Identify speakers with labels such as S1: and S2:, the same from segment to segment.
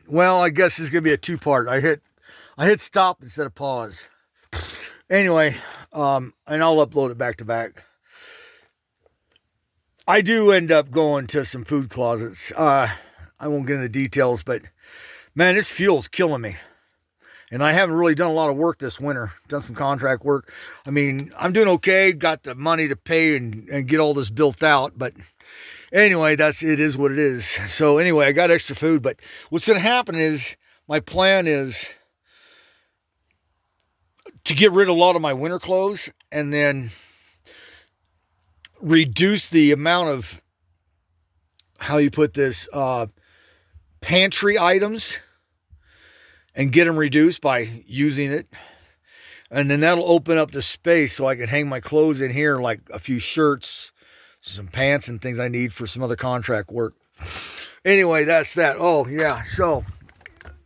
S1: Well, I guess it's gonna be a two-part. I hit stop instead of pause. Anyway, and I'll upload it back to back. I do end up going to some food closets. I won't get into details, but man, this fuel's killing me. And I haven't really done a lot of work this winter. Done some contract work. I mean, I'm doing okay. Got the money to pay and get all this built out. But anyway, it is what it is. So anyway, I got extra food. But what's going to happen is, my plan is to get rid of a lot of my winter clothes and then reduce the amount of, how you put this, pantry items, and get them reduced by using it. And then that'll open up the space so I can hang my clothes in here, like a few shirts, some pants and things I need for some other contract work. Anyway, that's that. Oh yeah, so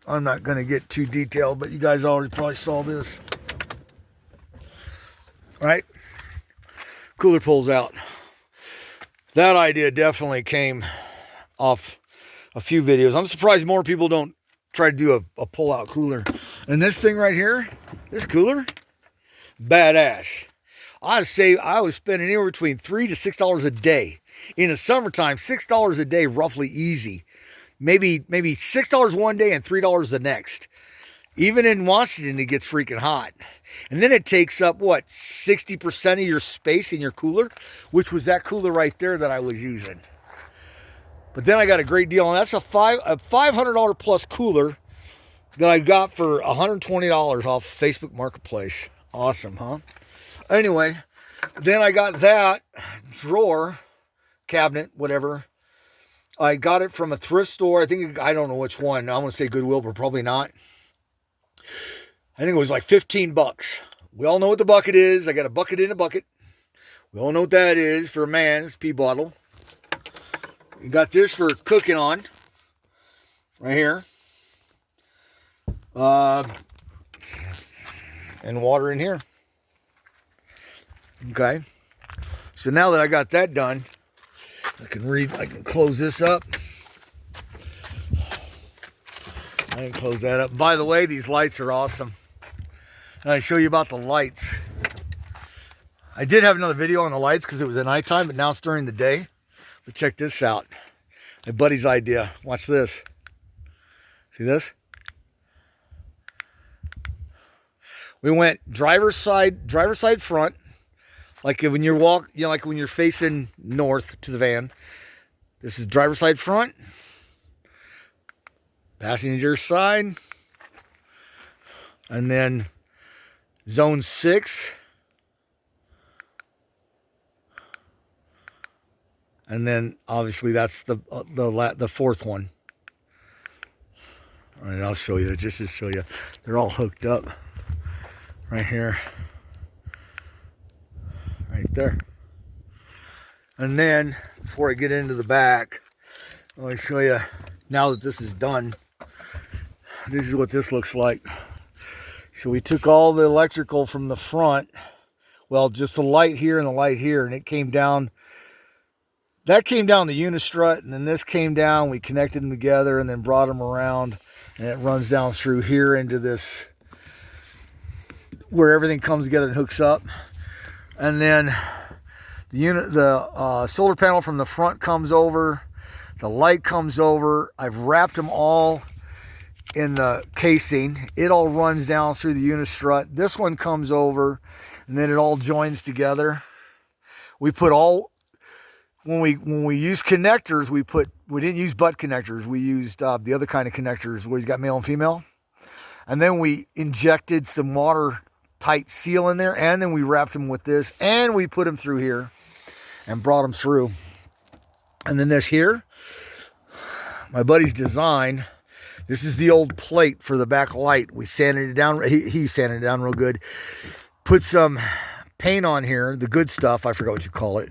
S1: I'm not going to get too detailed, but you guys already probably saw this. Right? Cooler pulls out. That idea definitely came off a few videos. I'm surprised more people don't try to do a pull-out cooler. And this thing right here, this cooler, badass. I'd say I was spending anywhere between $3 to $6 a day. In the summertime, $6 a day, roughly easy. Maybe $6 one day and $3 the next. Even in Washington, it gets freaking hot. And then it takes up, what, 60% of your space in your cooler, which was that cooler right there that I was using. But then I got a great deal, and that's a $500 plus cooler that I got for $120 off Facebook Marketplace. Awesome, huh? Anyway, then I got that drawer, cabinet, whatever. I got it from a thrift store. I don't know which one. I'm going to say Goodwill, but probably not. I think it was like 15 bucks. We all know what the bucket is. I got a bucket in a bucket. We all know what that is for a man. It's a pee bottle. You got this for cooking on, right here, and water in here. Okay, so now that I got that done, I can close this up. I can close that up. By the way, these lights are awesome. And I show you about the lights. I did have another video on the lights because it was at nighttime, but now it's during the day. But check this out. My buddy's idea. Watch this. See this? We went driver's side front. Like when you're like when you're facing north to the van. This is driver's side front. Passenger side. And then zone 6. And then obviously that's the fourth one. All right, I'll show you, just to show you. They're all hooked up right here. Right there. And then before I get into the back, let me show you, now that this is done, this is what this looks like. So we took all the electrical from the front, well, just the light here and the light here, and it came down. That came down the unistrut, and then this came down. We connected them together and then brought them around, and it runs down through here into this, where everything comes together and hooks up. And then the solar panel from the front comes over, the light comes over. I've wrapped them all in the casing. It all runs down through the unistrut. This one comes over, and then it all joins together. We put all, when we use connectors, we didn't use butt connectors. We used the other kind of connectors where you got male and female. And then we injected some watertight seal in there, and then we wrapped them with this, and we put them through here and brought them through. And then this here, my buddy's design. This is the old plate for the back light. We sanded it down. He sanded it down real good. Put some paint on here, the good stuff. I forgot what you call it.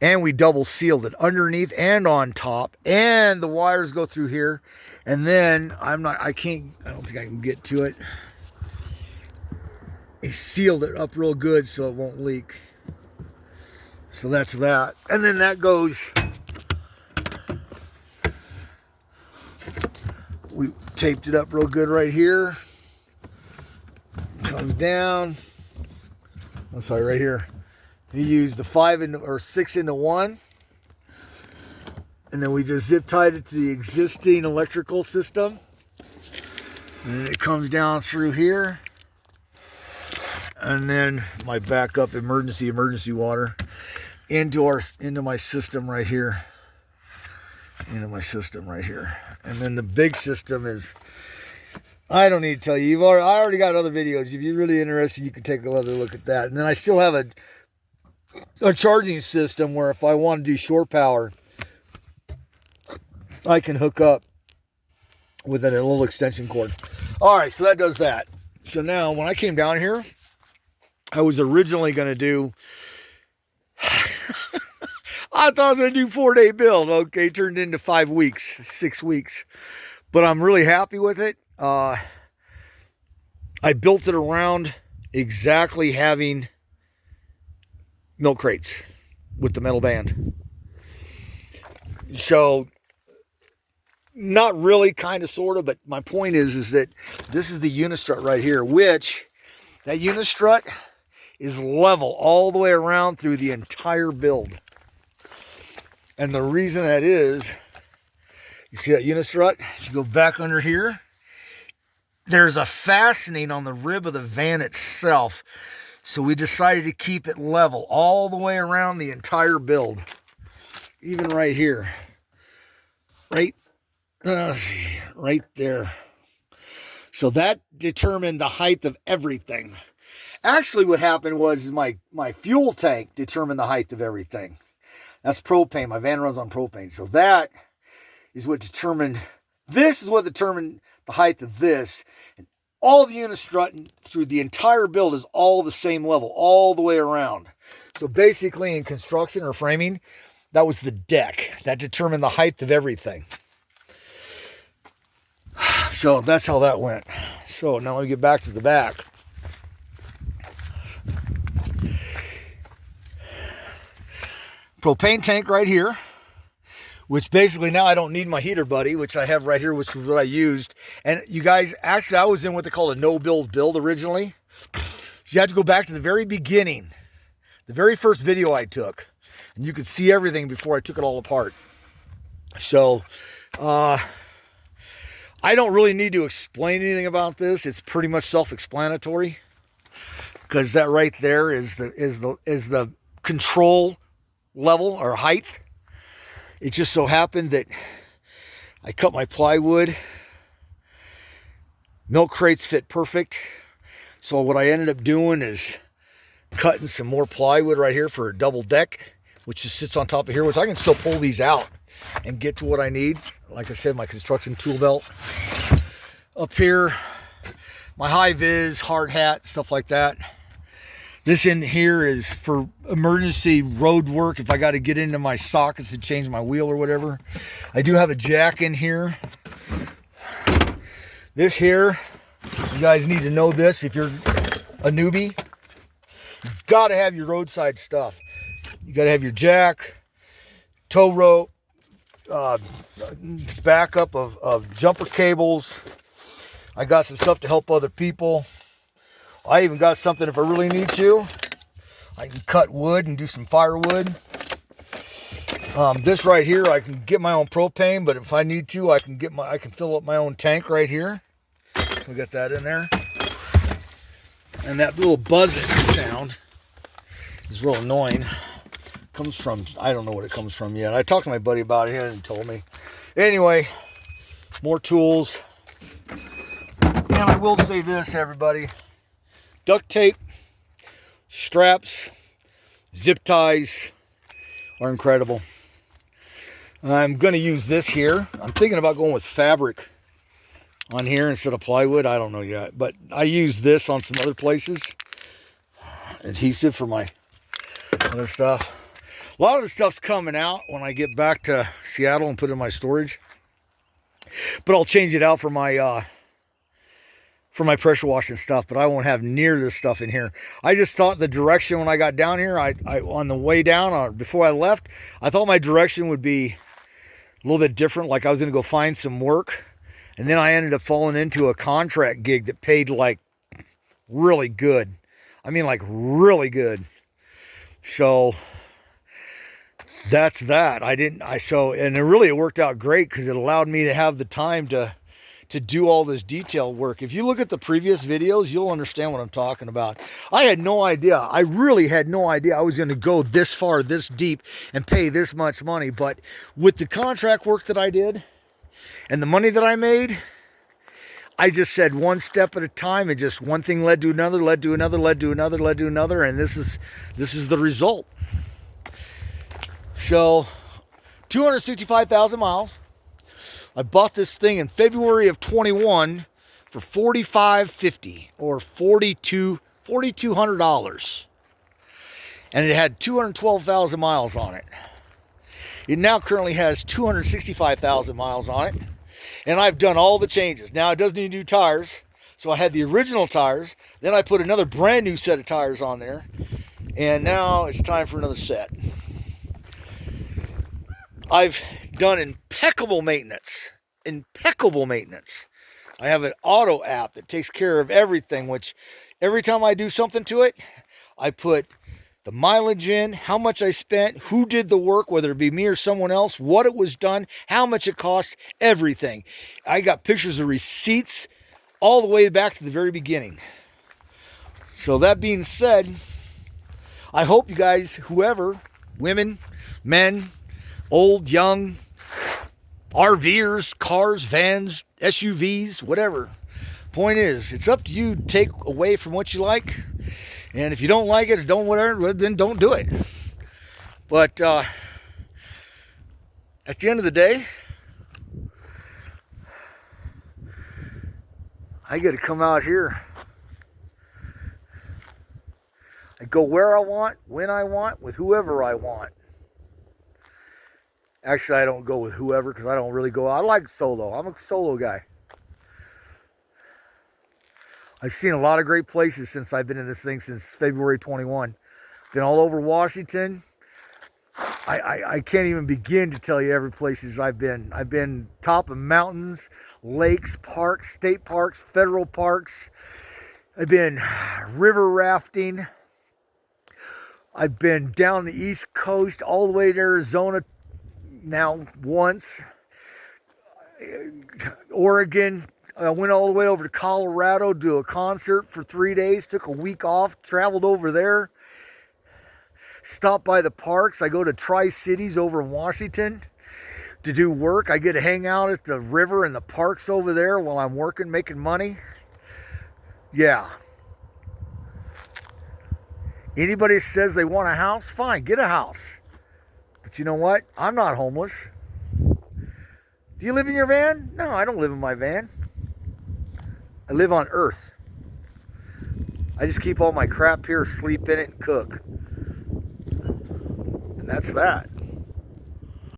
S1: And we double sealed it underneath and on top. And the wires go through here. And then I don't think I can get to it. He sealed it up real good so it won't leak. So that's that. And then that goes We taped it up real good right here. Comes down. I'm sorry, right here. You use the 6 into 1. And then we just zip tied it to the existing electrical system. And then it comes down through here. And then my backup emergency water into my system right here. Into my system right here. And then the big system is, I don't need to tell you. I already got other videos. If you're really interested, you can take another look at that. And then I still have a charging system where if I want to do shore power, I can hook up with a little extension cord. All right, so that does that. So now when I came down here, I was originally going to do, I thought I was going to do 4-day build. Okay, turned into 5 weeks, 6 weeks. But I'm really happy with it. I built it around exactly having milk crates with the metal band. So, not really, kind of, sort of, but my point is that this is the unistrut right here, which that unistrut is level all the way around through the entire build. And the reason that is, you see that unistrut? You go back under here, there's a fastening on the rib of the van itself. So we decided to keep it level all the way around the entire build. Even right here. Right, let's see, right there. So that determined the height of everything. Actually, what happened was my fuel tank determined the height of everything. That's propane. My van runs on propane. So that is what determined, this is what determined the height of this. And all the units strutting through the entire build is all the same level, all the way around. So basically in construction or framing, that was the deck. That determined the height of everything. So that's how that went. So now we get back to the back. Propane tank right here, which basically now I don't need my heater buddy, which I have right here, which is what I used. And you guys, actually I was in what they call a no-build build originally. You have to go back to the very beginning, the very first video I took, and you could see everything before I took it all apart. So, I don't really need to explain anything about this. It's pretty much self-explanatory, because that right there is the control level or height. It just so happened that I cut my plywood. Milk crates fit perfect. So what I ended up doing is cutting some more plywood right here for a double deck, which just sits on top of here, which I can still pull these out and get to what I need. Like I said, my construction tool belt. Up here, my high vis, hard hat, stuff like that. This in here is for emergency road work if I got to get into my sockets to change my wheel or whatever. I do have a jack in here. This here, you guys need to know this if you're a newbie. You got to have your roadside stuff. You got to have your jack, tow rope, backup of jumper cables. I got some stuff to help other people. I even got something if I really need to. I can cut wood and do some firewood. This right here, I can get my own propane, but if I need to, I can fill up my own tank right here. So we got that in there. And that little buzzing sound is real annoying. Comes from, I don't know what it comes from yet. I talked to my buddy about it and he told me. Anyway, more tools. And I will say this, everybody. Duct tape, straps, zip ties are incredible. I'm going to use this here. I'm thinking about going with fabric on here instead of plywood. I don't know yet, but I use this on some other places. Adhesive for my other stuff. A lot of the stuff's coming out when I get back to Seattle and put it in my storage. But I'll change it out for my pressure washing stuff, but I won't have near this stuff in here. I just thought the direction when I got down here, I on the way down or before I left, I thought my direction would be a little bit different. Like I was going to go find some work And then I ended up falling into a contract gig that paid like really good. I mean, like really good. So that's that. And it worked out great because it allowed me to have the time to do all this detail work. If you look at the previous videos, you'll understand what I'm talking about. I had no idea. I really had no idea I was going to go this far, this deep, and pay this much money. But with the contract work that I did and the money that I made, I just said one step at a time, and just one thing led to another, led to another, led to another, led to another, and this is the result. So 265,000 miles. I bought this thing in February of 21 for $4,550 or $4,200. And it had 212,000 miles on it. It now currently has 265,000 miles on it. And I've done all the changes. Now it does need new tires. So I had the original tires. Then I put another brand new set of tires on there. And now it's time for another set. I've done impeccable maintenance. Impeccable maintenance. I have an auto app that takes care of everything, which every time I do something to it, I put the mileage in, how much I spent, who did the work, whether it be me or someone else, what it was done, how much it cost, everything. I got pictures of receipts all the way back to the very beginning. So that being said, I hope you guys, whoever, women, men, old, young, RVers, cars, vans, SUVs, whatever. Point is, it's up to you to take away from what you like. And if you don't like it or don't whatever, then don't do it. But at the end of the day, I get to come out here. I go where I want, when I want, with whoever I want. Actually, I don't go with whoever because I don't really go. I like solo. I'm a solo guy. I've seen a lot of great places since I've been in this thing since February 21. Been all over Washington. I can't even begin to tell you every places I've been. I've been top of mountains, lakes, parks, state parks, federal parks. I've been river rafting. I've been down the East Coast all the way to Arizona now once. Oregon. I went all the way over to Colorado to do a concert for 3 days. Took a week off. Traveled over there. Stopped by the parks. I go to Tri-Cities over in Washington to do work. I get to hang out at the river and the parks over there while I'm working, making money. Yeah. Anybody says they want a house, fine, get a house. But you know what? I'm not homeless. Do you live in your van? No, I don't live in my van. I live on Earth. I just keep all my crap here, sleep in it, and cook. And that's that.